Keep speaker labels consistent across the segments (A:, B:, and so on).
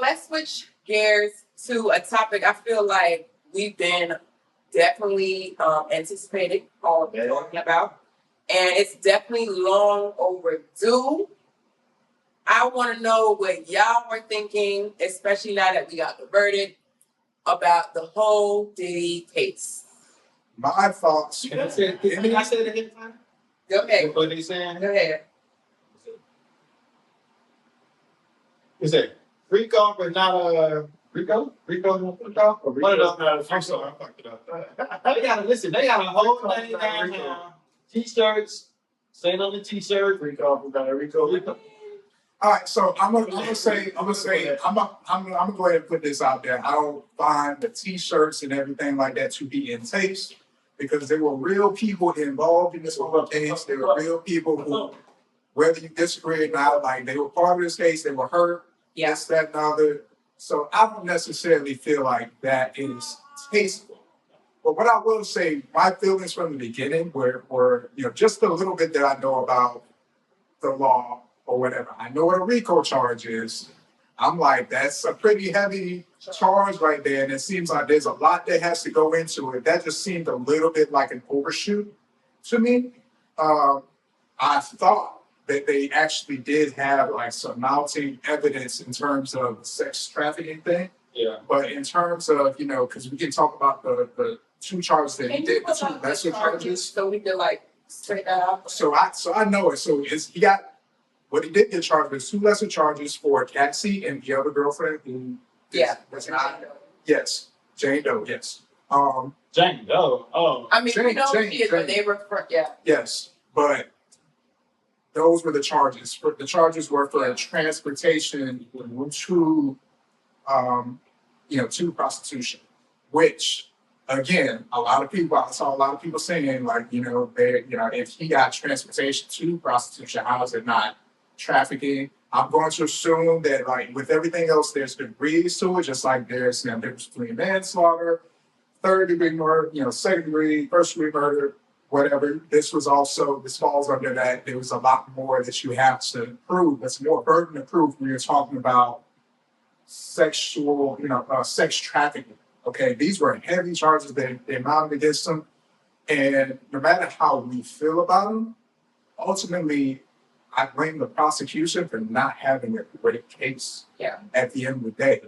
A: let's switch gears to a topic I feel like we've been definitely anticipating or talking about, and it's definitely long overdue. I want to know what y'all were thinking, especially now that we got the verdict about the whole Diddy case.
B: My thoughts.
C: Can I say it again?
A: Go ahead.
C: What they saying?
A: Go ahead.
C: Is it Rico but not Rico? Rico? Or one of those. I'm sorry, I fucked it up. They gotta listen. They got a whole thing down now. T-shirts. Saying on the T-shirt. Rico.
B: All right, so I'm gonna go ahead and put this out there. I don't find the T-shirts and everything like that to be in taste because there were real people involved in this whole case. There were real people who, whether you disagree or not, like they were part of this case. They were hurt. Yes, that, and the other. So I don't necessarily feel like that is tasteful. But what I will say, my feelings from the beginning were just a little bit that I know about the law or whatever. I know what a RICO charge is. I'm like, that's a pretty heavy charge right there. And it seems like there's a lot that has to go into it. That just seemed a little bit like an overshoot to me. I thought that they actually did have like some mounting evidence in terms of the sex trafficking thing.
C: Yeah.
B: But in terms of, because we can talk about the two charges that he did, the two lesser charges.
A: So we can like straight that out.
B: So I know it. So he got what he did get charged with two lesser charges for Cassie and the other girlfriend who was not. Yes, Jane Doe. Yes.
C: Jane Doe. Oh.
A: I mean, we know she is, but they were
B: Yes, but those were the charges. The charges were for transportation to, to prostitution, which. Again, I saw a lot of people saying like, if he got transportation to prostitution, how is it not trafficking? I'm going to assume that like with everything else, there's degrees to it, just like there's difference between manslaughter, third degree murder, second degree, first degree murder, whatever. This falls under that. There was a lot more that you have to prove. That's more burden of proof when you're talking about sexual, sex trafficking. Okay, these were heavy charges that they mounted against him. And no matter how we feel about them, ultimately, I blame the prosecution for not having a great case at the end of the day.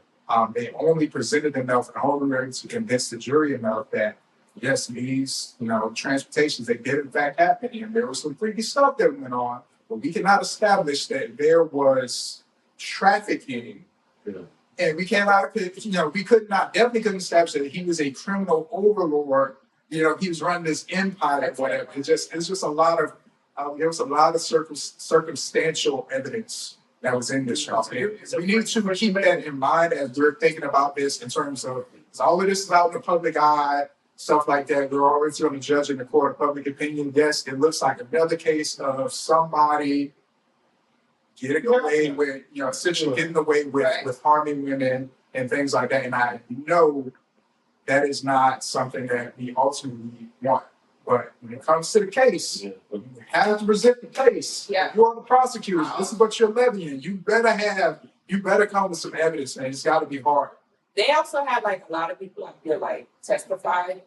B: They only presented enough and only to convince the jury enough that, yes, these, transportations, they did in fact happen. And there was some freaky stuff that went on, but we cannot establish that there was trafficking. Yeah. And we definitely couldn't establish that he was a criminal overlord. He was running this empire or whatever. It's just a lot of, there was a lot of circumstantial evidence that was in this trial. We need to keep that in mind as we're thinking about this in terms of, all of this is out in the public eye, stuff like that. We're always going to judge in the court of public opinion. Yes, it looks like another case of somebody getting away with, essentially getting away with harming women and things like that. And I know that is not something that we ultimately want. But when it comes to the case, you have to present the case.
A: Yeah.
B: If you're the prosecutor, this is what you're levying. You better come with some evidence, and it's got to be hard.
A: They also had like a lot of people out there like testified.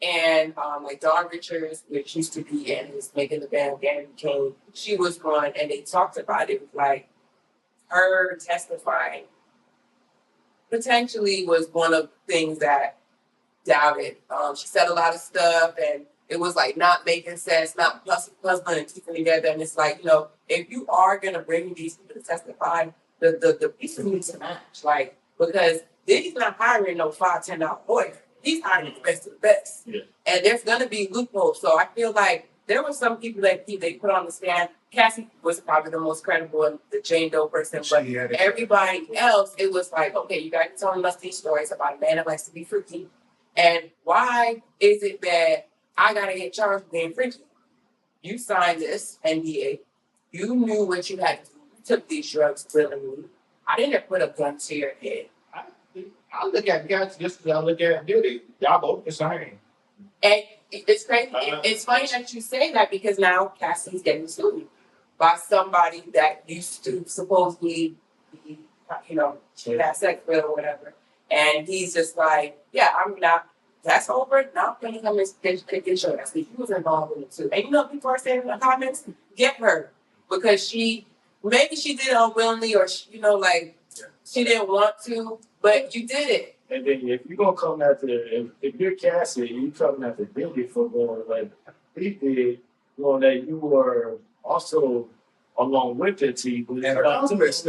A: And like Dawn Richards, which used to be in this Making the Band Danny Kyng, she was one, and they talked about it like her testifying potentially was one of the things that doubted. She said a lot of stuff, and it was like not making sense, not puzzling and keeping together. And it's like, if you are gonna bring these people to testify, the pieces need to match, like because Diddy's not hiring no $5-10 lawyer. He's hiring the best of the best. Yeah. And there's going to be loopholes. So I feel like there were some people that they put on the stand. Cassie was probably the most credible and the Jane Doe person. But everybody else, it was like, okay, you guys are telling us these stories about a man that likes to be freaky. And why is it that I got to get charged with being freaky? You signed this NDA. You knew what you had to do. You took these drugs willingly. I didn't put a gun to your head.
C: I look at guys just as I look at Diddy. Y'all both the same.
A: And it's crazy. It's funny that you say that because now Cassie's getting sued by somebody that used to supposedly be she had sex with or whatever. And he's just like, yeah, I'm not. That's over. Not gonna come and get your ass. He was involved in it too. And people are saying in the comments, get her because maybe she did it unwillingly or she didn't want to, but you did it.
D: And then if you're gonna come after, if you're Cassie, you coming after Billy for going like he did, knowing that you were also along with the team.
B: And accomplice,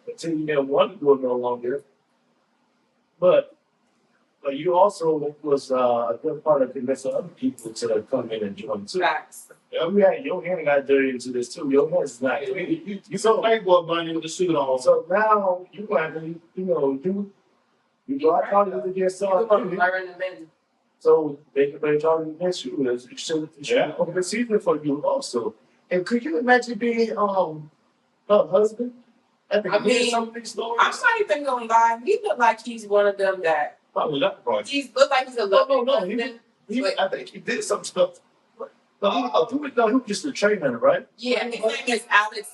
D: until you didn't want to do it no longer. But you also was a good part of convincing other people to come in and join too.
A: Facts.
D: Yeah, your hand got dirty into this too. Your hand's not clean.
C: You so Playboy bunny with the suit on.
D: So now you got to, you go out talking to get something. So they talking against you. It should open the season for you also. And could you imagine being her husband?
A: Some of these stories. I'm not even gonna lie. He looked like he's one of them that.
D: Probably that part.
A: He looked like he's a loving husband.
D: I think he did some stuff. He was just a trainer, right?
A: Yeah, his name is Alex.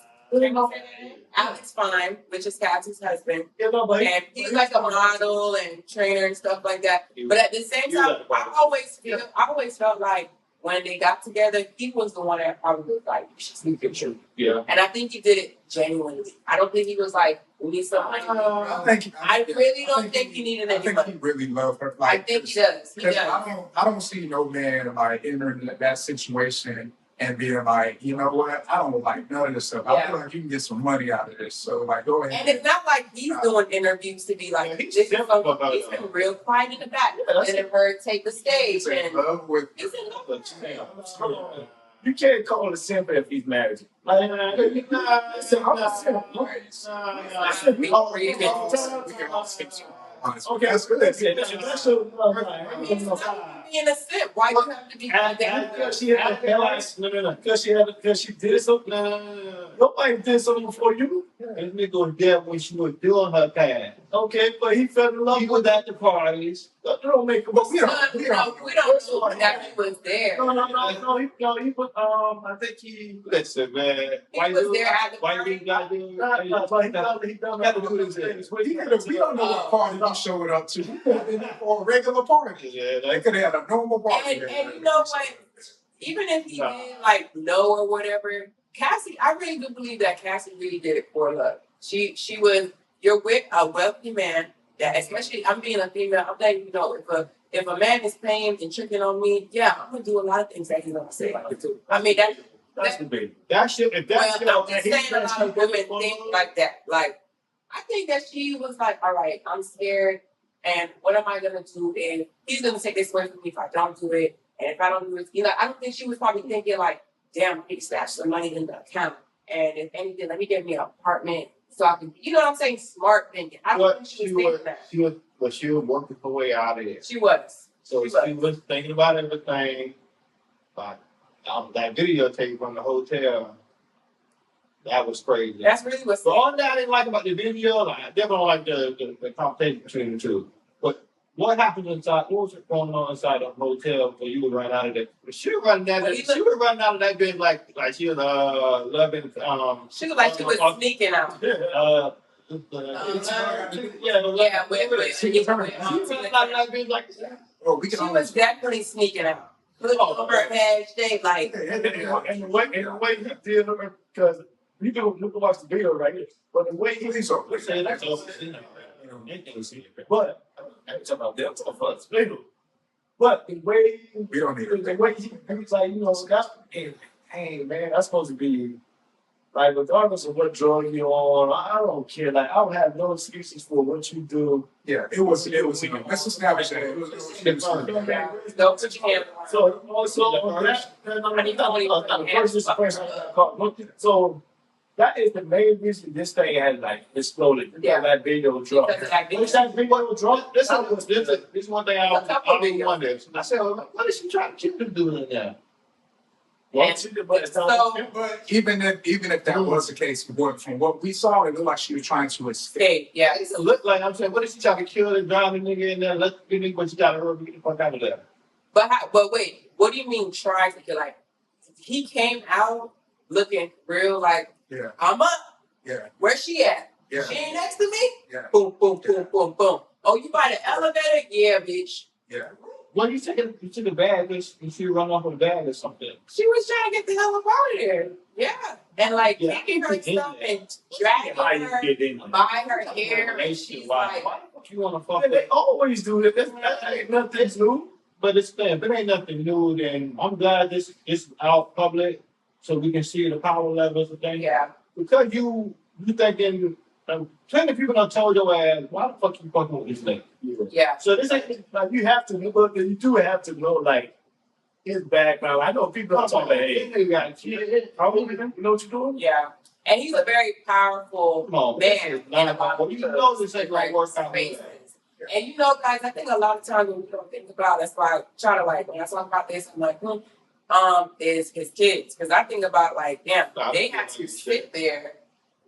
A: Alex Fine, which is Cassie's husband. And he's like a model and trainer and stuff like that. But at the same time, I always felt like when they got together, he was the one that probably was like, you should sleep with you.
D: Yeah.
A: And I think he did it genuinely. I don't think he was like, we need somebody. I really don't think he needed anybody.
B: I think he really loved her.
A: I think he does. He does.
B: I don't see no man like entering that situation and being like, you know what, I don't like none of this stuff. I feel like you can get some money out of this. So like, go ahead.
A: And it's not like he's doing interviews to be like, he's been real quiet in the back. Letting her take the stage.
B: He's in love with
D: you can't call it a simp if he's married.
B: we can all skip some.
D: Okay, that's good.
A: Being a simp, why you have to be like that?
D: Because she had because she did something. Nobody did something before you.
C: This nigga was there when she was doing her thing.
D: Okay, but he fell in love
C: He was at the parties.
D: Don't make him.
A: We don't know that he was there.
D: No. He was. I think he.
C: Listen, man.
A: He was there at the
C: Why
A: party.
C: you got to do
D: He done
C: do this thing.
B: We don't know what party he showed up to. He could have been there for a regular party.
C: Yeah,
B: They could have had a normal party.
A: And you know what? Even if he did know or whatever, Cassie, I really do believe that Cassie really did it for love. You're with a wealthy man that, especially I'm being a female, I'm letting you know if a man is paying and tricking on me, yeah, I'm gonna do a lot of things that he's gonna say. I mean
D: that's the big.
C: That shit. If that's
A: I'm just saying a lot of women think like that. Like I think that she was like, all right, I'm scared, and what am I gonna do? And he's gonna take this away from me if I don't do it. And if I don't do it, I don't think she was probably thinking like, damn, I need to stash some money in the account. And if anything, let me get me an apartment so I can, you know what I'm saying? Smart thinking. I don't think she was thinking that.
C: She was working her way out of it.
A: She was.
C: So she was thinking about everything. But that videotape from the hotel, that was crazy.
A: That's really what's.
C: But all that I didn't like about the video, I definitely don't like the conversation between the two. But what happened inside? What was going on inside the hotel for you to run out of that? She was running out of that. She was running out of that bitch like she was loving.
A: She was like she was sneaking out. She was definitely sneaking out. Look over her hashtag like.
D: And the way he did her, because you can watch the video right here. But the way he said that's all. But I'm talking about them talking about us. But the way
B: We don't need
D: the way he was like, that's hey man, that's supposed to be like regardless of what drug you're on, I don't care. Like I don't have no excuses for what you do.
B: Yeah, it was let's establish that it was
A: Don't put your hand.
D: So so that is the main reason this thing had like exploded.
A: Yeah.
D: That video dropped.
A: Because of that video.
D: Once that video dropped,
C: This is one thing I don't wonder. I said, what is she trying to keep them doing in there?
B: But even if that was the case, from what we saw, it looked like she was trying to escape.
A: Yeah.
C: It looked like I'm saying, what is she trying to kill and drive a nigga in there? Let the nigga, but you got to get the fuck out of there.
A: But wait, what do you mean try to kill? Like he came out looking real like,
B: Yeah.
A: I'm up.
B: Yeah.
A: Where's she at?
B: Yeah.
A: She ain't next to me?
B: Yeah.
A: Boom, boom, boom, boom, boom. Oh, you by the elevator? Yeah, bitch.
B: Yeah.
C: Well, you took a bag and she run off with a bag or something.
A: She was trying to get the hell up out of there. Yeah. And like taking her stuff and dragging her by her hair. And she's like,
C: why the fuck you wanna fuck
D: They
C: with?
D: always do that. That ain't nothing new.
C: But if it ain't nothing new, then I'm glad this is out public so we can see the power levels of things.
A: yeah.
C: Because you thinking, plenty of people done told your ass, why the fuck you fucking with this nigga?
A: Yeah.
D: So this ain't like you have to look. You do have to know like his background. I know people are talking about, hey,
C: You got a kid.
D: how old is he? You know what you're doing?
A: Yeah. And he's a very powerful
C: Come on,
A: man in a lot of
C: you know this ain't like work out.
A: spaces. And you know, guys, I think a lot of times when we don't think about it, that's why I try to like when I talk about this, I'm like, is his kids. Because I think about like, damn, they have to sit there.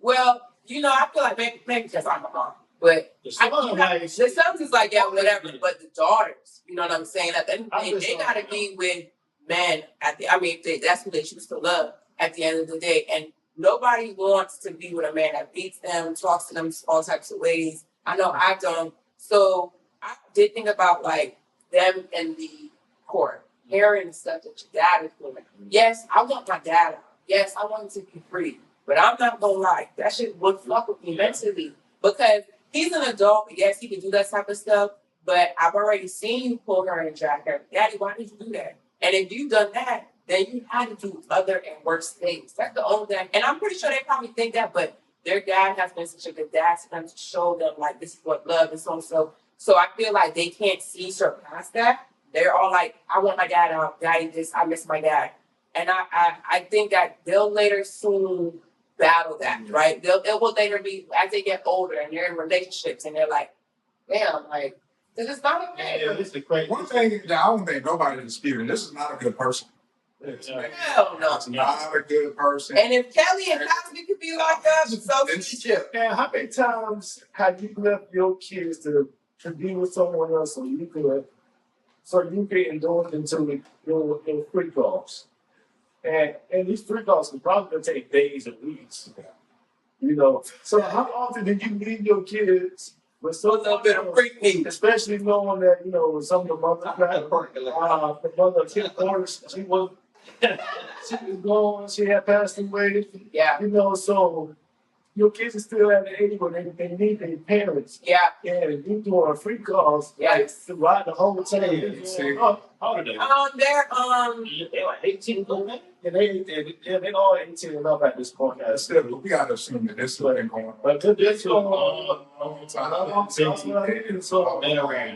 A: Well, you know, I feel like maybe because I'm a mom. But the sons is like, yeah, whatever. But the daughters, you know what I'm saying? At the end of the day, they gotta be with men that's who they choose to love at the end of the day. And nobody wants to be with a man that beats them, talks to them all types of ways. I know I don't. So I did think about like them in the court, hearing stuff that your dad is doing. Yes, I want my dad out. Yes, I want him to be free. But I'm not gonna lie, that shit would fuck with me mentally. Because he's an adult, yes, he can do that type of stuff, but I've already seen you pull her and drag her. Daddy, why did you do that? And if you've done that, then you had to do other and worse things. That's the only thing. And I'm pretty sure they probably think that, but their dad has been such a good dad to them to show them like this is what love is so. So I feel like they can't see surpass that. They're all like, I want my dad out. Daddy, I miss my dad. And I think that they'll later soon battle that, right? It will later be as they get older and they're in relationships and they're like, damn, like this is not okay.
C: Yeah, this is crazy.
B: One thing that I don't think nobody disputing, this is not a good person.
A: Hell no.
B: It's not a good person.
A: And if Kelly and Cosby could be locked up, so should you.
D: And how many times have you left your kids to be with someone else so you can indulge into your free calls? And these free calls can probably take days and weeks. You know, so how often did you leave your kids with so
A: A little bit of freak need?
D: especially knowing that, you know, some of the mothers the mother of Kim Morris, she was gone, she had passed away.
A: Yeah.
D: You know, so your kids are still at the age where they need their parents.
A: Yeah.
D: And you doing free calls, like to ride the whole time.
C: How old are they?
A: They're
C: like 18,
D: And they all 18 and up at this point.
B: Still, we gotta assume that this has been going on.
D: But this
B: a long time.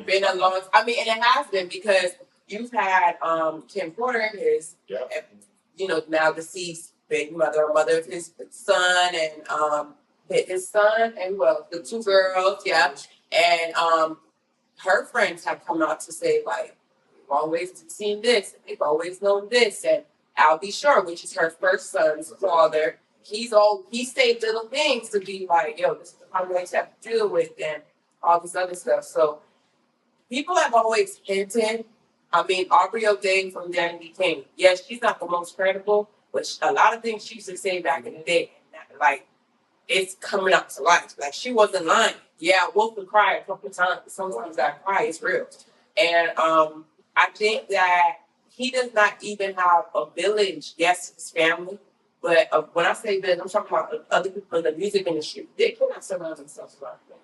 A: been a long. I mean, and it has been because you've had Kim Porter, his you know now deceased baby mother or mother of his son, and his son, and well the two girls, and her friends have come out to say like we've always seen this, they've always known this, and I'll be sure, which is her first son's father. He saved little things to be like, yo, this is the I'm going to have to deal with, and all this other stuff. So people have always hinted. I mean, Aubrey O'Day from Danny Kyng. Yes, she's not the most credible, but a lot of things she used to say back in the day, like it's coming up to life. Like she wasn't lying. Yeah, Wolf would cry a couple times. Sometimes that cry is real, and I think that he does not even have a village. Yes, his family. But when I say this, I'm talking about other people in the music industry. They cannot surround themselves around them.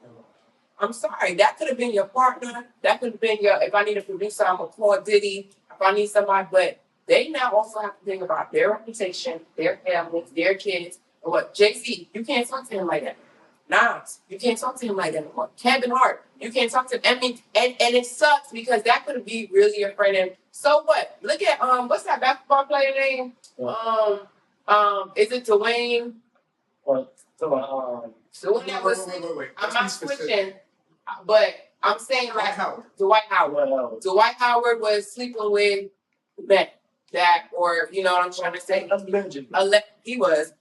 A: I'm sorry, that could have been your partner. That could have been if I need a producer, I'm going to call Diddy. If I need somebody, but they now also have to think about their reputation, their families, their kids. And what, Jay-Z, you can't talk to him like that. Nas, you can't talk to him like that anymore. Kevin Hart, you can't talk to him. I mean, and it sucks because that could be really your friend. And so what? Look at, what's that basketball player name? Is it Dwayne?
D: What?
A: The one that was.
B: Wait.
A: I'm not switching, but I'm saying like
B: Dwight
A: Howard. Dwight Howard was sleeping with men that, or you know what I'm trying to say? He was.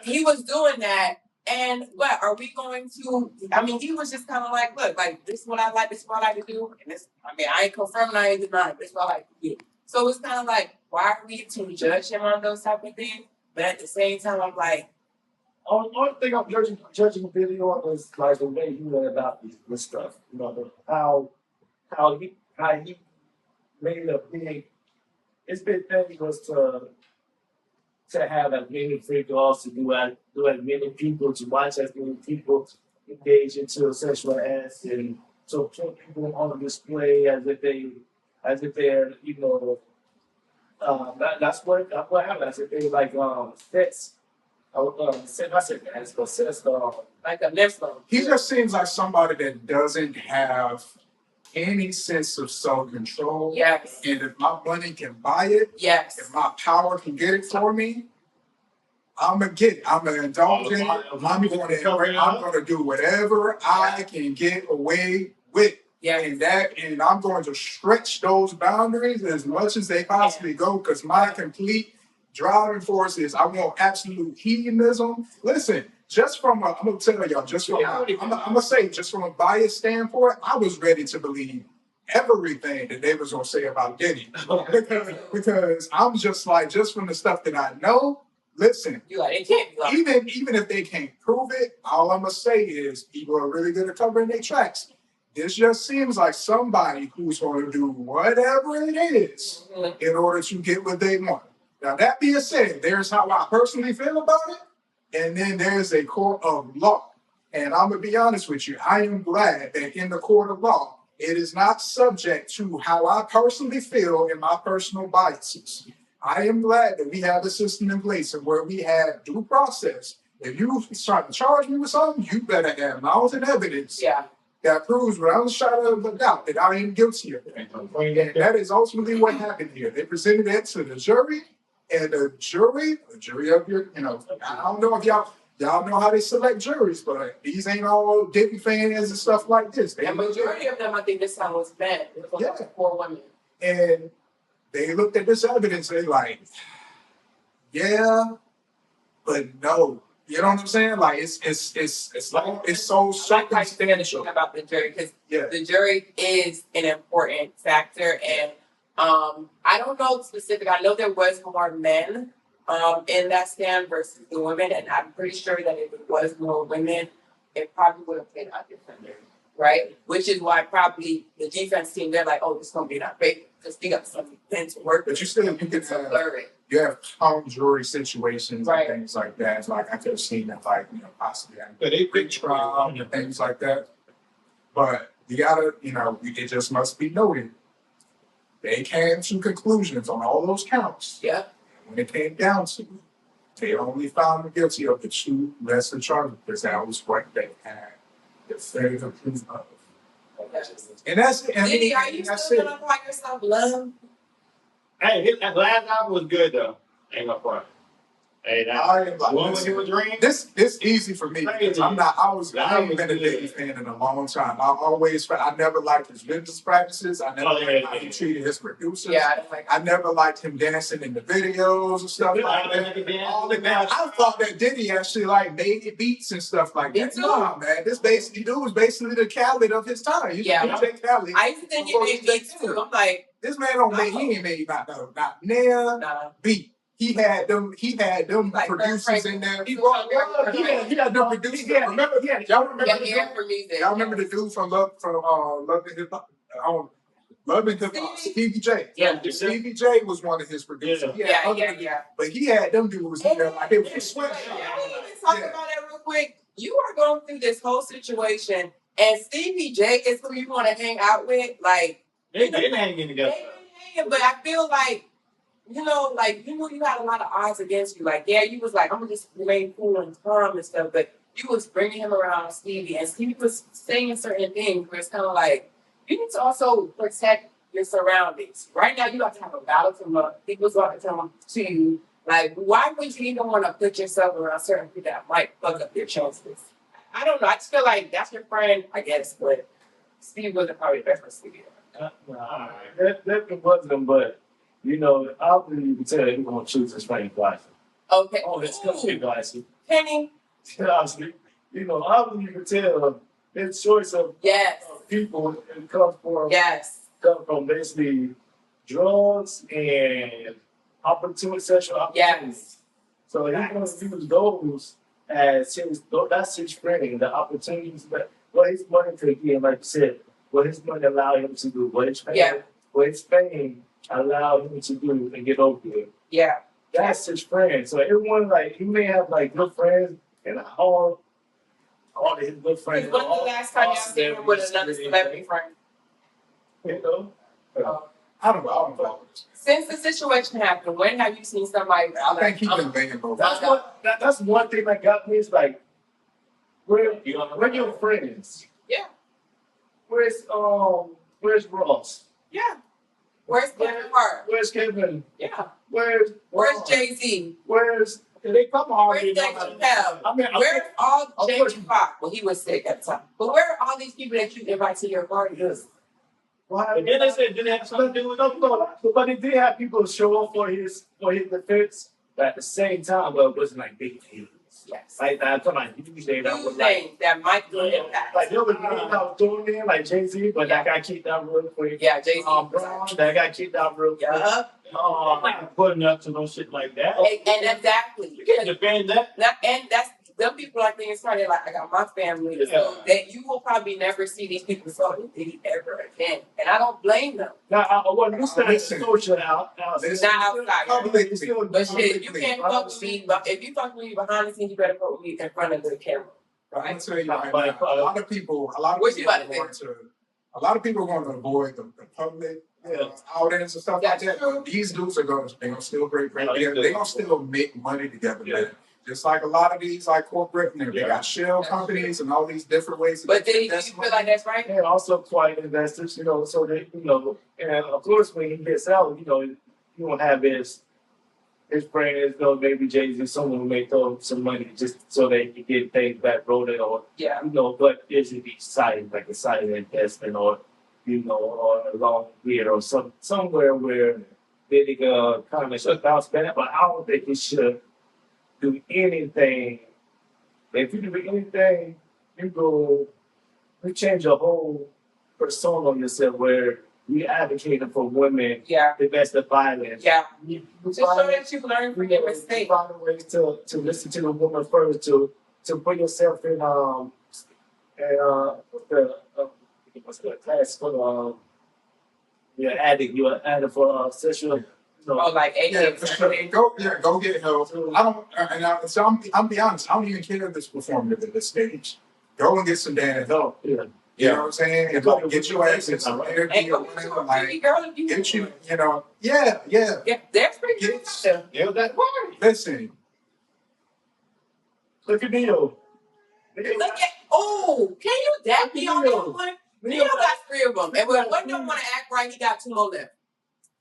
A: He was doing that, and what are we going to? I mean, he was just kind of like, look, like this is what I like. This is what I like to do, and this. I mean, I ain't confirming, I ain't denying. This is what I like to do. So it's kind of like, why are we to judge him on those type of things? But at the same time, I'm like,
D: Only thing I'm judging the video on is like the way he went about this stuff. You know, how he made a big. His big thing was to have as many free calls, to do as many people, to watch as many people engage into sexual acts, and so put people on display as if they're that's what happened. As if they like sex. I said that's but sex
A: like a nympho.
B: He just seems like somebody that doesn't have any sense of self-control.
A: Yes.
B: And if my money can buy it,
A: Yes.
B: if my power can get it for me, I'm gonna get it. I'm gonna indulge in it. I'm gonna do whatever I can get away with.
A: Yeah.
B: And I'm going to stretch those boundaries as much as they possibly go, because my complete driving force is I want absolute hedonism. Listen, I'm gonna tell y'all, I'm gonna say, just from a biased standpoint, I was ready to believe everything that they was gonna say about Diddy. because I'm just like, just from the stuff that I know, listen,
A: It can't be like
B: even if they can't prove it, all I'm gonna say is people are really good at covering their tracks. This just seems like somebody who's going to do whatever it is in order to get what they want. Now, that being said, there's how I personally feel about it, and then there's a court of law. And I'm going to be honest with you, I am glad that in the court of law, it is not subject to how I personally feel and my personal biases. I am glad that we have a system in place and where we have due process. If you start to charge me with something, you better have mounting evidence.
A: Yeah.
B: That proves without a shadow of a doubt that I am guilty of it. And that is ultimately what happened here. They presented it to the jury, and the jury of your, I don't know if y'all know how they select juries, but these ain't all Diddy fans and stuff like this.
A: The majority of them, I think, this time was men. It was like 4 women.
B: And they looked at this evidence, they like, yeah, but no. You know what I'm saying? Like it's so circumstantial
A: about the jury, because the jury is an important factor, and I don't know specific. I know there was more men in that stand versus the women, and I'm pretty sure that if it was more women, it probably would have played out differently, right? Which is why probably the defense team, they're like, oh, this is gonna be not great because we got something to work.
B: But you can blur it. You have hung jury situations and things like that. Like I could have seen that, like, possibly a big trial and things like that. But you gotta, it just must be noted. They came to conclusions on all those counts.
A: Yeah.
B: When it came down to it, they only found them guilty of the 2 lesser charges because that was what they had the favorite proof of. And that's it.
A: Diddy, are you still gonna call yourself love?
C: Hey, his last album was good though. Ain't gonna front. Hey, one with him a dream.
B: This easy for me because I haven't been a Diddy fan in a long time. I never liked his business practices. I never liked how he treated his producers.
A: Yeah,
B: I never liked him dancing in the videos and stuff like that. All of that. I thought that Diddy actually made beats and stuff like that. No, man, this dude was basically the Khaled of his time. He's DJ Khaled.
A: I used to think he made beats too. I'm like,
B: this man he ain't made not nail beat. He had them like producers in there. He had them producers. Remember? Y'all remember the dude from Love and Hip Hop? Love and Hip Hop, Stevie J.
A: Yeah.
B: Stevie J was one of his producers.
A: Yeah.
B: But he had them dudes in there like it was a sweat.
A: Talk about that real quick. You are going through this whole situation, and Stevie J is who you want to hang out with. Like,
C: they been hanging together.
A: But I feel like, you had a lot of odds against you. Like, you was like, I'm gonna just remain cool and calm and stuff. But you was bringing him around Stevie, and Stevie was saying certain things where it's kind of like, you need to also protect your surroundings. Right now, you have to have a battle from people's about to come to you. Like, why would you even want to put yourself around certain people that might fuck up your chances? I don't know. I just feel like that's your friend, I guess, but Steve wasn't probably the best for Stevie.
D: That wasn't him, but obviously you can tell he's gonna choose his friend wisely.
A: Okay.
D: Oh, it's gonna be wisely.
A: Kenny.
D: Obviously, obviously you can tell his choice of people come from basically drugs and sexual opportunities. So he's going to use those as that's his friend, the opportunities, but what his money could give, like you said, what his money allow him to do, what his fame allow him to do and get over there.
A: Yeah.
D: That's his friend. So everyone, like, he may have like good friends and all of his good friends.
A: When was the last time y'all seen him with another celebrity friend?
D: You know?
B: I don't know.
A: Since the situation happened, when have you seen somebody?
B: I think he's been laying both.
D: That's one thing that got me is like, where your friends?
A: Yeah.
D: Where's Ross?
A: Yeah. Where's Kevin Hart?
D: Where's Kevin?
A: Yeah.
D: Where's
A: Jay-Z?
D: Where's they come on?
A: Where's Dave Chappelle?
D: I mean,
A: where's all Jamie Foxx? Well, he was sick at the time. But where are all these people that you invite to your parties?
D: And then they said, did it have something to do with but he did have people show up for his defense, but at the same time, well, it wasn't like big deals.
A: Yes.
D: Like I'm talking about huge names that was
A: like that might do impact.
D: Like there was names that was doing it, like Jay-Z, but that guy kicked out real quick.
A: Yeah, Jay-Z.
D: That guy kicked out real quick.
C: Not putting up to no shit like that.
A: And exactly.
C: You can't defend that.
A: And that's them people like things started like I got my family, so that you will probably never see these people so ever again. And I don't blame them.
D: Now I wasn't social out.
A: It's not outside. But shit, you can't fuck with me. But if you fuck with me behind the scenes, you better fuck with me in front of the camera.
B: I'm gonna tell you right now, a lot of people are going to avoid the public outings and stuff like that. But these dudes are going to still break bread. They're going to still make money together. Yeah. Just like a lot of these like corporate, they got shell companies and all these different ways.
A: But do you feel like that's right?
D: And also quiet investors, so they, and of course when he gets out, you don't have his friends, maybe Jay-Z, someone who may throw some money just so they can get things back rolling, or but it should be like a side investment, or or a long year, or somewhere where they can kind of bounce back. But I don't think it should do anything. If you do anything, you change your whole persona of yourself where you advocating for women domestic violence.
A: Yeah. Just so that you learn from your mistakes.
D: You find ways to listen to the woman first, to put yourself in what's the class for you're addict for sexual.
A: Like
B: go get help. I'm be honest. I don't even care if it's performative at this stage. Go and get some damn help. Yeah. You know what I'm saying? And get your ass in some therapy or whatever. Like, get you,
A: Yeah, that's pretty good.
D: That party.
B: Listen.
D: Look at Neo.
A: Can you dap me on that one? Neo got 3 of them. And when one don't want to act right, he got 2 more left.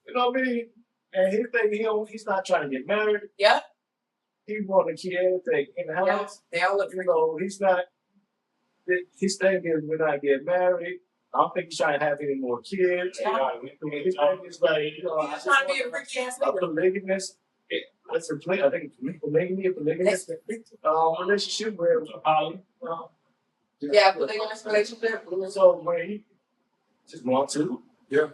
D: You know what I mean? And he think he's not trying to get married.
A: Yeah.
D: He want a kid in the house.
A: They all look
D: he's not. His thing is we're not getting married. I don't think he's trying to have any more kids.
A: Yeah.
D: His thing is like,
A: he's trying to be a freaky ass nigga.
D: Polygamous. That's a play. I think polygamous relationship where
A: polygamous relationship.
D: So where he just want to.
B: Yeah.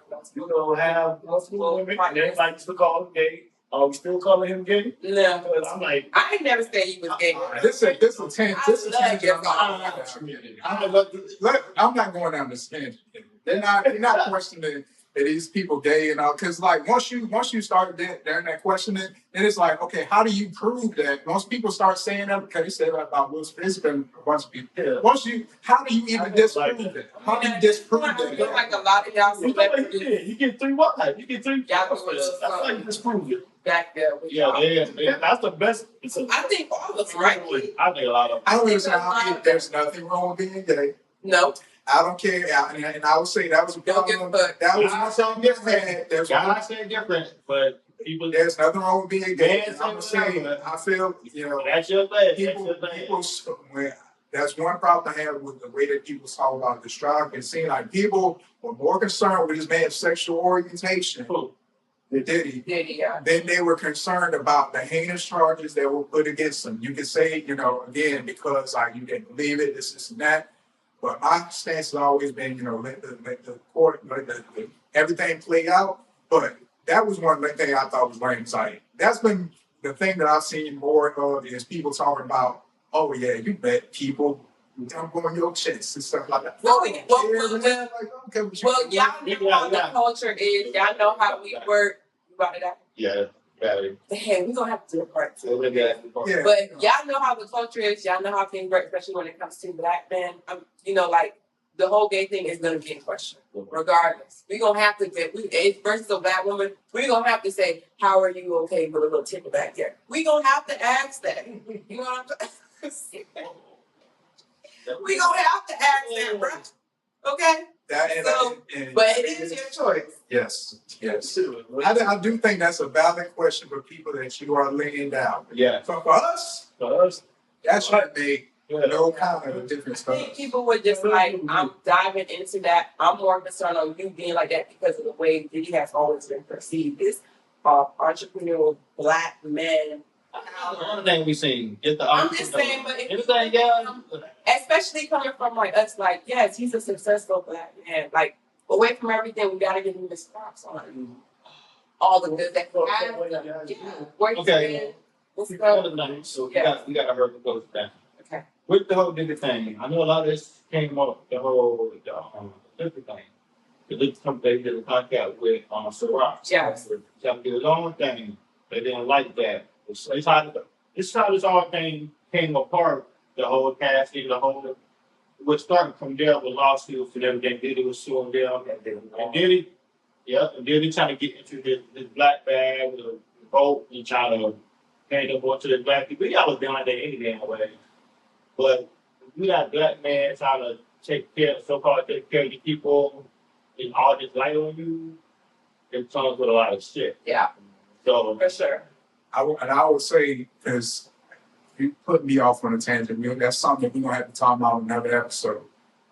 D: Have multiple women. And everybody used to call him gay. Are we still calling him gay?
A: No.
D: I'm like,
A: I ain't never said he was gay.
B: This is I'm not going down this tangent. They're not questioning that these people gay and all, because like once you start during that questioning, then it's like, okay, how do you prove that? Most people start saying that because they say that about Will Smith. It's been a bunch of people. Yeah. How do you even disprove that? How do you disprove that?
A: I feel like a lot of y'all celebrities.
D: You get 3 wives. You get 3.
A: Y'all
D: that's like you disprove it.
A: Back there.
D: That's the best.
A: I think all of them, right?
C: I think a lot of them.
B: I don't understand. There's nothing wrong with being gay.
A: No.
B: I don't care, and I would say that was a problem. That was not something different.
C: God said different, but people.
B: There's nothing wrong with being gay. I'm saying, I feel
C: that's your thing.
B: People, that's one problem I have with the way that people talk about the strike and seeing like people were more concerned with this man's sexual orientation. Diddy, then they were concerned about the heinous charges that were put against him. You can say, again, because you didn't believe it, this and that. But my stance has always been, let the court, let everything play out. But that was one thing I thought was very exciting. That's been the thing that I've seen more of is people talking about, oh yeah, you met people dump on your chest and stuff like that.
A: Well,
B: I don't
A: well,
B: care,
A: well,
B: man.
A: well,
B: Like, I don't care what you
A: Well,
B: do.
A: y'all know how the culture is. Y'all know how we work. You brought it up.
C: Yeah, better.
A: Damn, we gonna have to do a part two.
B: Yeah.
A: But y'all know how the culture is. Y'all know how things work, especially when it comes to black men. Like the whole gay thing is gonna be in question, regardless. We gonna have to get versus a black woman. We gonna have to say, "How are you okay with a little tickle back there?" We gonna have to ask that. You know what I'm saying? We gonna have to ask that, bro. Okay. But it is your choice.
B: Yes. I do think that's a valid question for people that you are laying down.
C: Yeah.
B: So for us, that should make no kind of difference.
A: I think people would just like, I'm diving into that. I'm more concerned on you being like that because of the way Diddy has always been perceived. This entrepreneurial black man.
C: One thing we seen.
A: I'm just saying, but especially coming from like us, like yes, he's a successful black man. Like away from everything, we gotta give him his props on all the good that he has. Where he's been.
C: So we gotta hurry to close down.
A: Okay.
C: With the whole Diddy thing, I know a lot of this came up, the whole different thing. The Diddy company did a podcast with Ciroc.
A: Yes.
C: So it was long thing. They didn't like that. It's how this all came apart. The whole casting, the whole it was starting from there with lawsuits and everything. Diddy was suing them, and Diddy trying to get into this black bag with a vote and trying to hand up onto the black people. Y'all was doing that any damn way. But you got black man trying to take care of the people and all this light on you, it comes with a lot of shit.
A: Yeah.
C: So
A: for sure.
B: I would say, because you put me off on a tangent, that's something that we're going to have to talk about in another episode.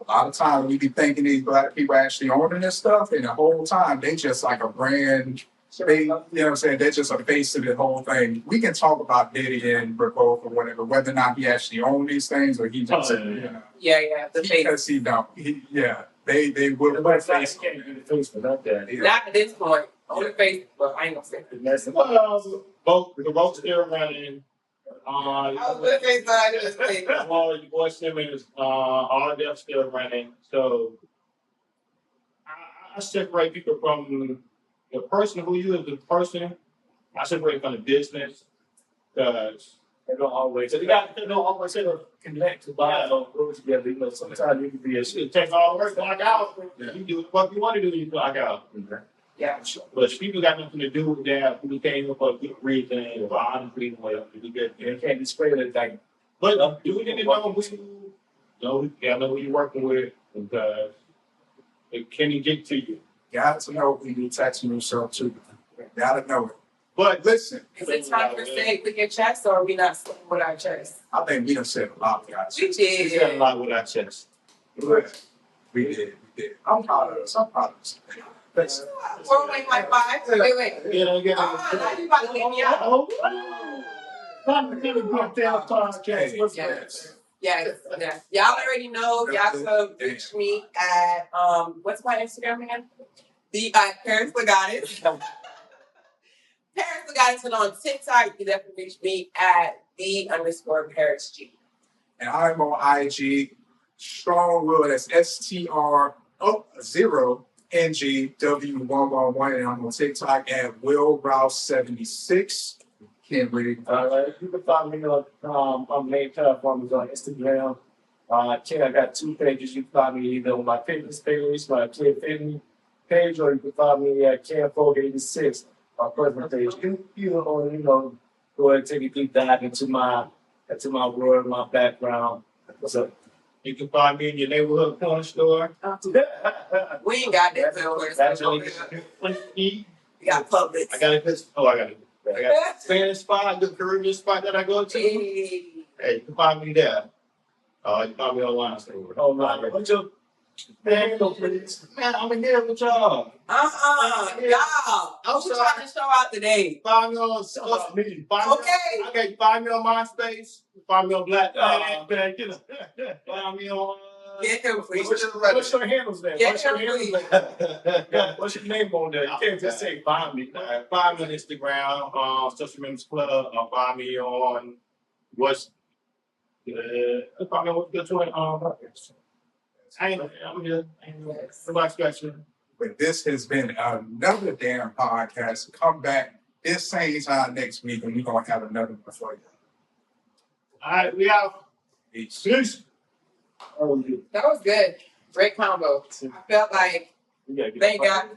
B: A lot of times we be thinking these black people actually owning this stuff, and the whole time they just like a brand. You know what I'm saying? They're just a face of the whole thing. We can talk about Diddy and Revolt or whatever, whether or not he actually owned these things or he just,
A: the face.
B: Because he don't. They will put a face.
D: Can't do the face for that.
A: Not at this point. Only face, but I ain't gonna say.
C: the vote still running.
A: I was gonna say something. Just say.
C: All your boy Simmons, all of them still running. So I separate people from the person who you is the person. I separate from the business because
D: They don't always connect to buy those together. You know, sometimes you can be a
C: it takes all the work to clock out. You do what you want to do when you clock out.
A: Yeah.
C: But if people got nothing to do with that, people came up for a good reason or honest reason, whatever, you get
D: You can't display anything.
C: But do we need to know who you're working with because can he get to you?
B: Got to know who you texting yourself to. Gotta know it.
C: But
B: Listen,
A: Is it time for say with your chest, or are we not sitting with our chest?
B: I think we done said a lot, guys.
A: We
C: we said a
A: did.
C: lot with our chest.
B: We did. I'm proud of us.
A: Wait, like five. Wait.
C: You know, again,
A: Now you about to leave me out. Yes. Y'all already know. Y'all can reach me at what's my Instagram again? The Paris Legatis. Paris Legatis, and on TikTok, you can definitely reach me at _Paris G.
B: And I'm on IG, Strong Will. That's STR0NGW111, and I'm on TikTok at WillRouse76. Can't read.
D: You can find me on main platforms on Instagram. I got 2 pages. You can find me either on my fitness page, my Kid Fitness page, or you can find me at Camp486, my personal page. Either or, go ahead and take a deep dive into my world, my background. What's up?
C: you can find me in your neighborhood corner store.
A: We ain't got that filter.
C: We
A: got Publix.
C: I got a Spanish spot, the Caribbean spot that I go to. Hey, you can find me there. You can find me online.
D: Oh, man. What's your man, please?
C: Man, I'm in here with y'all.
A: Y'all.
C: I'm
A: Who trying to show out today?
C: Find me on
A: Okay.
C: find me on MySpace. Find me on Black. Find me on
A: Get him, please.
D: What's your handles there?
A: Get
D: What's your
A: him,
D: handles
A: please.
D: there? Yeah, what's your name on there? You can't just say find me.
C: Find me on Instagram, Social Members Club, or find me on what's find me on what's good to it. I ain't I'm here. Nobody special.
B: But this has been another damn podcast. Come back this same time next week and we're gonna have another one for you.
C: All right, we out.
B: Peace.
C: Peace.
D: Oh, you.
A: That was good. Great combo. I felt like
D: You gotta get
A: thank God